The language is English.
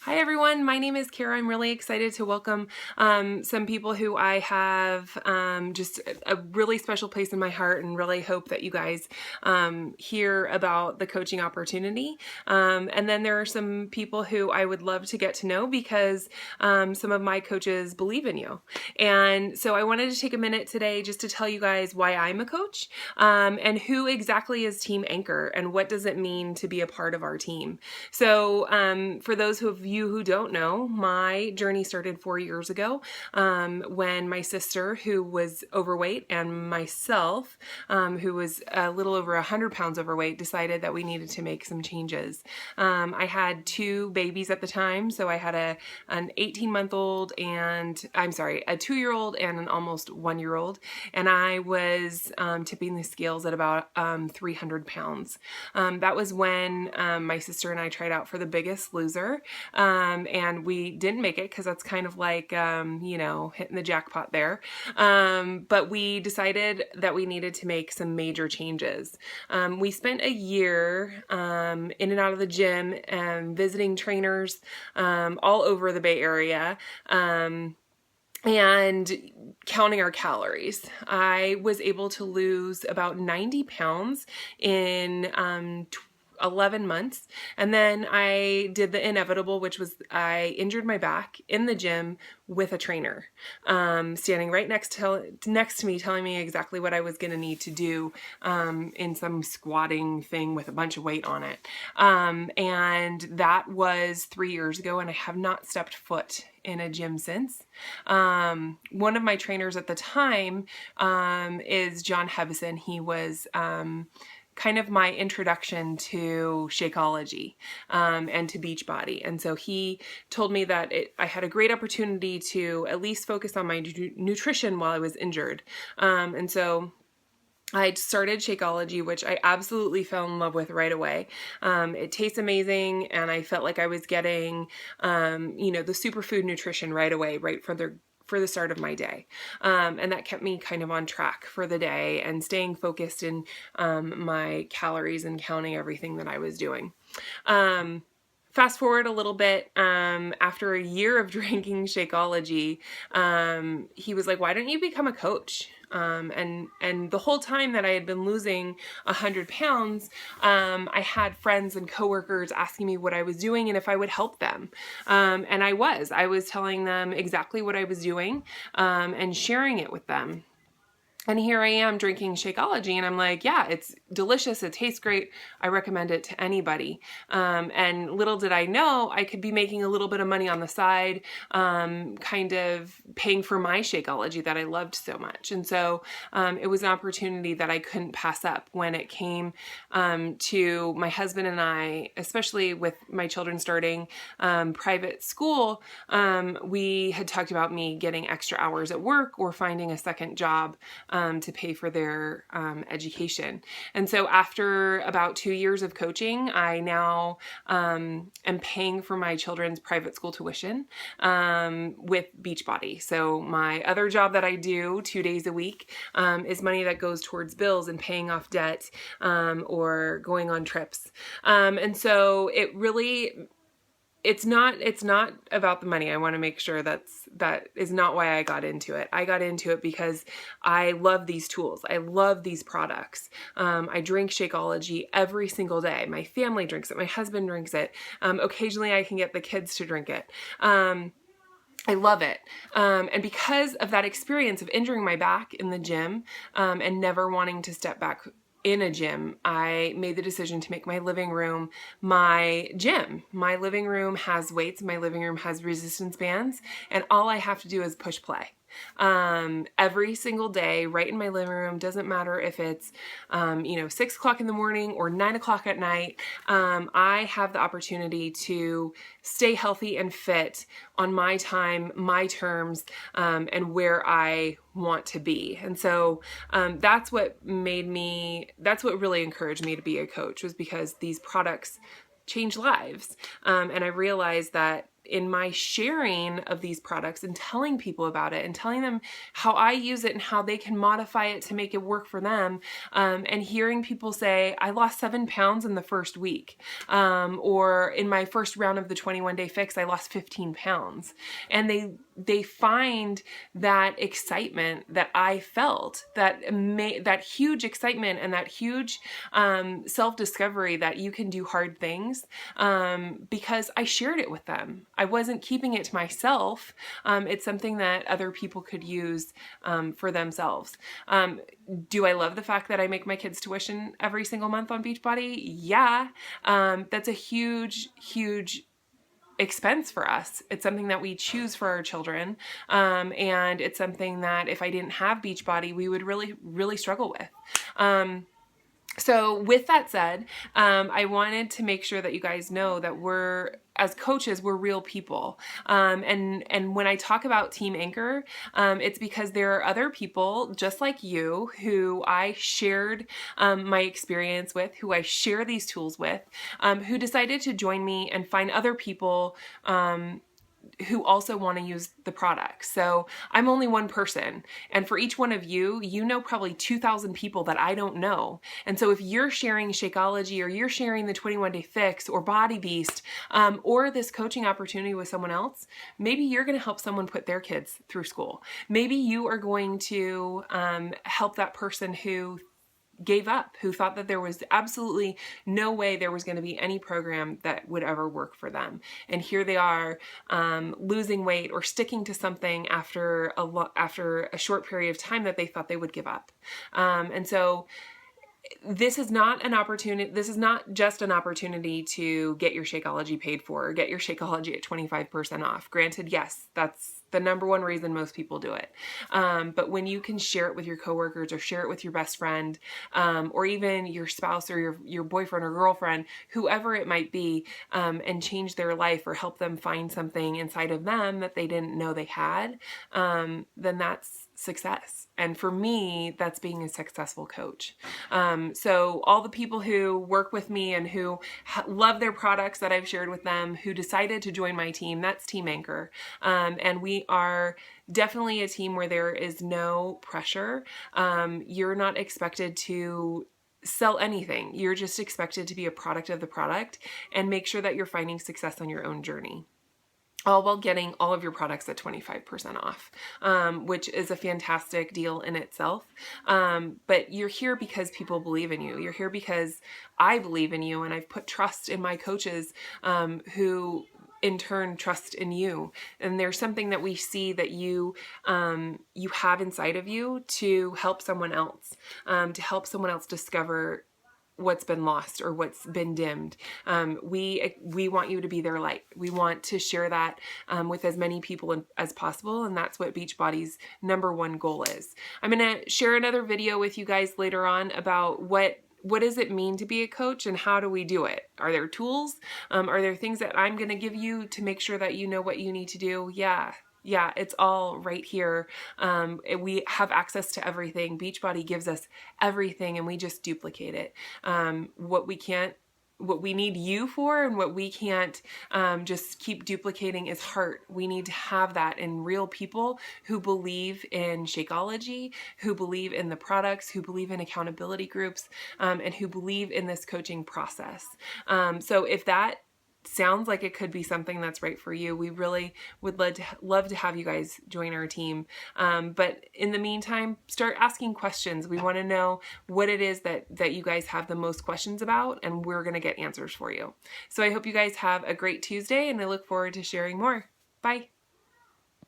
Hi everyone, my name is Kara. I'm really excited to welcome some people who I have just a really special place in my heart, and really hope that you guys hear about the coaching opportunity. And then there are some people who I would love to get to know because some of my coaches believe in you. And so I wanted to take a minute today just to tell you guys why I'm a coach and who exactly is Team Anchor and what does it mean to be a part of our team. So for those of you who don't know, my journey started 4 years ago when my sister, who was overweight, and myself, who was a little over 100 pounds overweight, decided that we needed to make some changes. I had two babies at the time, so I had an 18-month-old and, a 2-year-old and an almost 1-year-old, and I was tipping the scales at about 300 pounds. That was when my sister and I tried out for The Biggest Loser, and we didn't make it because that's kind of like, hitting the jackpot there. But we decided that we needed to make some major changes. We spent a year in and out of the gym and visiting trainers all over the Bay Area. And counting our calories. I was able to lose about 90 pounds in 11 months. And then I did the inevitable, which was I injured my back in the gym with a trainer, standing right next to me, telling me exactly what I was going to need to do in some squatting thing with a bunch of weight on it. And that was 3 years ago, and I have not stepped foot in a gym since. One of my trainers at the time is John Hevison. He was kind of my introduction to Shakeology and to Beachbody. And so he told me that I had a great opportunity to at least focus on my nutrition while I was injured. And so I started Shakeology, which I absolutely fell in love with right away. It tastes amazing, and I felt like I was getting, the superfood nutrition right away, right for the start of my day. And that kept me kind of on track for the day and staying focused in my calories and counting everything that I was doing. Fast forward a little bit, after a year of drinking Shakeology, he was like, why don't you become a coach? And the whole time that I had been losing 100 pounds, I had friends and coworkers asking me what I was doing and if I would help them. And I was telling them exactly what I was doing, and sharing it with them. And here I am drinking Shakeology, and I'm like, yeah, it's delicious. It tastes great. I recommend it to anybody. And little did I know I could be making a little bit of money on the side, kind of paying for my Shakeology that I loved so much. And so it was an opportunity that I couldn't pass up when it came to my husband and I, especially with my children starting private school. We had talked about me getting extra hours at work or finding a second job to pay for their education. And so after about 2 years of coaching, I now am paying for my children's private school tuition with Beachbody. So my other job that I do 2 days a week is money that goes towards bills and paying off debt or going on trips. And so it's not about the money. I want to make sure that is not why I got into it. I got into it because I love these tools. I love these products. I drink Shakeology every single day. My family drinks it. My husband drinks it. Occasionally I can get the kids to drink it. I love it. And because of that experience of injuring my back in the gym and never wanting to step back in a gym, I made the decision to make my living room my gym. My living room has weights, my living room has resistance bands, and all I have to do is push play. Every single day, right in my living room. Doesn't matter if it's, 6 o'clock in the morning or 9 o'clock at night. I have the opportunity to stay healthy and fit on my time, my terms, and where I want to be. And so, that's what really encouraged me to be a coach, was because these products change lives. And I realized that in my sharing of these products and telling people about it and telling them how I use it and how they can modify it to make it work for them, and hearing people say, I lost 7 pounds in the first week, or in my first round of the 21-day fix, I lost 15 pounds. And they find that excitement that I felt, that huge excitement and that huge self-discovery that you can do hard things, because I shared it with them. I wasn't keeping it to myself. It's something that other people could use for themselves. Do I love the fact that I make my kids' tuition every single month on Beachbody? Yeah. That's a huge, huge expense for us. It's something that we choose for our children. And it's something that if I didn't have Beachbody, we would really, really struggle with. So with that said, I wanted to make sure that you guys know that as coaches, we're real people. And when I talk about Team Anchor, it's because there are other people just like you who I shared my experience with, who I share these tools with, who decided to join me and find other people who also want to use the product. So I'm only one person. And for each one of you, you know probably 2,000 people that I don't know. And so if you're sharing Shakeology, or you're sharing the 21-day fix or Body Beast, or this coaching opportunity with someone else, maybe you're going to help someone put their kids through school. Maybe you are going to help that person who gave up, who thought that there was absolutely no way there was going to be any program that would ever work for them. And here they are, losing weight or sticking to something after a short period of time that they thought they would give up. And so this is not an opportunity. This is not just an opportunity to get your Shakeology paid for, or get your Shakeology at 25% off. Granted, yes, that's the number one reason most people do it. But when you can share it with your coworkers, or share it with your best friend, or even your spouse or your boyfriend or girlfriend, whoever it might be, and change their life or help them find something inside of them that they didn't know they had, then that's success. And for me, that's being a successful coach. So all the people who work with me and who love their products that I've shared with them, who decided to join my team, that's Team Anchor. And we are definitely a team where there is no pressure. You're not expected to sell anything. You're just expected to be a product of the product and make sure that you're finding success on your own journey, all while getting all of your products at 25% off, which is a fantastic deal in itself. But you're here because people believe in you. You're here because I believe in you, and I've put trust in my coaches, who in turn trust in you. And there's something that we see that you have inside of you to help someone else, discover what's been lost or what's been dimmed. We want you to be their light. We want to share that with as many people as possible, and that's what Beachbody's number one goal is. I'm going to share another video with you guys later on about what does it mean to be a coach and how do we do it? Are there tools? Are there things that I'm going to give you to make sure that you know what you need to do? Yeah, it's all right here. We have access to everything. Beachbody gives us everything, and we just duplicate it. What we need you for, and what we can't just keep duplicating, is heart. We need to have that in real people who believe in Shakeology, who believe in the products, who believe in accountability groups, and who believe in this coaching process. So if that sounds like it could be something that's right for you, we really would love to have you guys join our team. But in the meantime, start asking questions. We want to know what it is that you guys have the most questions about, and we're going to get answers for you. So I hope you guys have a great Tuesday, and I look forward to sharing more. Bye.